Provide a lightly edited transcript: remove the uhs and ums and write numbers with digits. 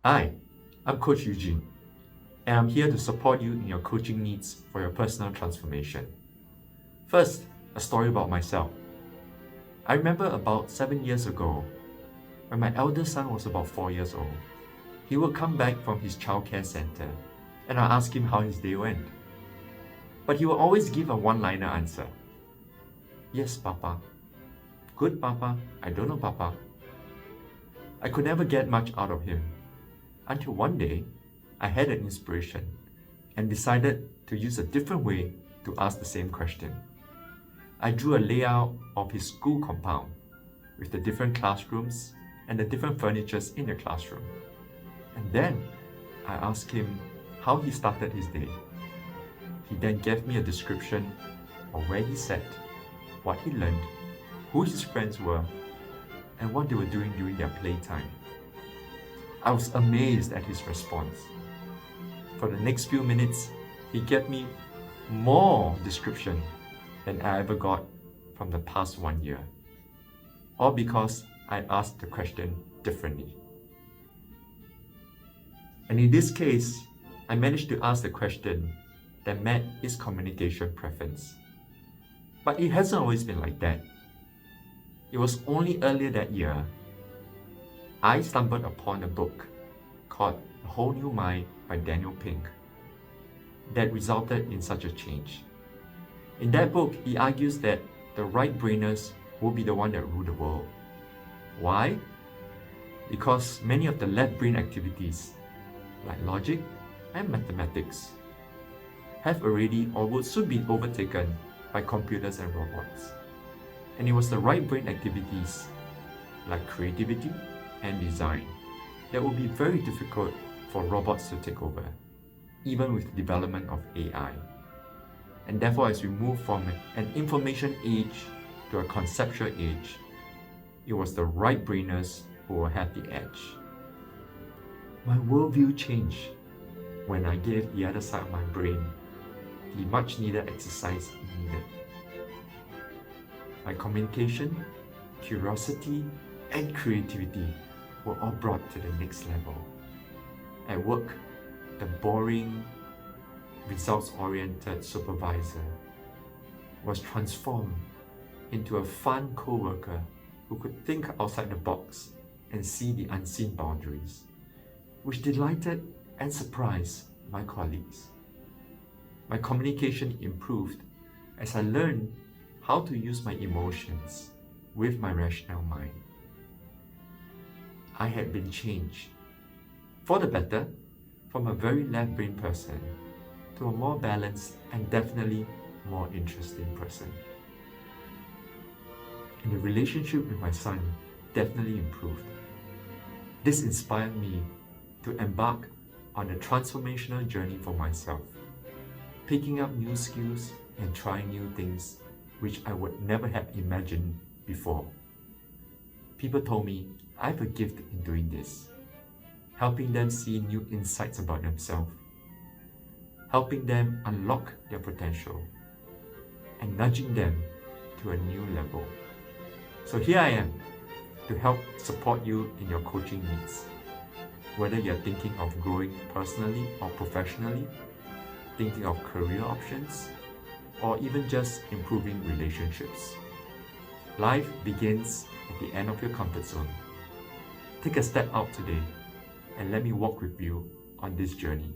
Hi, I'm Coach Eugene, and I'm here to support you in your coaching needs for your personal transformation. First, a story about myself. I remember about 7 years ago, when my eldest son was about 4 years old, he would come back from his childcare center, and I asked him how his day went. But he would always give a one-liner answer. Yes, Papa. Good, Papa. I don't know, Papa. I could never get much out of him. Until one day, I had an inspiration and decided to use a different way to ask the same question. I drew a layout of his school compound with the different classrooms and the different furnitures in the classroom. And then I asked him how he started his day. He then gave me a description of where he sat, what he learned, who his friends were, and what they were doing during their playtime. I was amazed at his response. For the next few minutes, he gave me more description than I ever got from the past 1 year. All because I asked the question differently. And in this case, I managed to ask the question that met his communication preference. But it hasn't always been like that. It was only earlier that year I stumbled upon a book called A Whole New Mind by Daniel Pink that resulted in such a change. In that book, he argues that the right-brainers will be the one that rule the world. Why? Because many of the left-brain activities, like logic and mathematics, have already or will soon be overtaken by computers and robots. And it was the right-brain activities, like creativity and design, that will be very difficult for robots to take over, even with the development of AI. And therefore, as we move from an information age to a conceptual age, it was the right-brainers who will have the edge. My worldview changed when I gave the other side of my brain the much-needed exercise it needed. My communication, curiosity, and creativity were all brought to the next level. At work, the boring, results-oriented supervisor was transformed into a fun co-worker who could think outside the box and see the unseen boundaries, which delighted and surprised my colleagues. My communication improved as I learned how to use my emotions with my rational mind. I had been changed, for the better, from a very left-brain person to a more balanced and definitely more interesting person. And the relationship with my son definitely improved. This inspired me to embark on a transformational journey for myself, picking up new skills and trying new things which I would never have imagined before. People told me I have a gift in doing this, helping them see new insights about themselves, helping them unlock their potential, and nudging them to a new level. So here I am to help support you in your coaching needs. Whether you're thinking of growing personally or professionally, thinking of career options, or even just improving relationships. Life begins at the end of your comfort zone. Take a step out today and let me walk with you on this journey.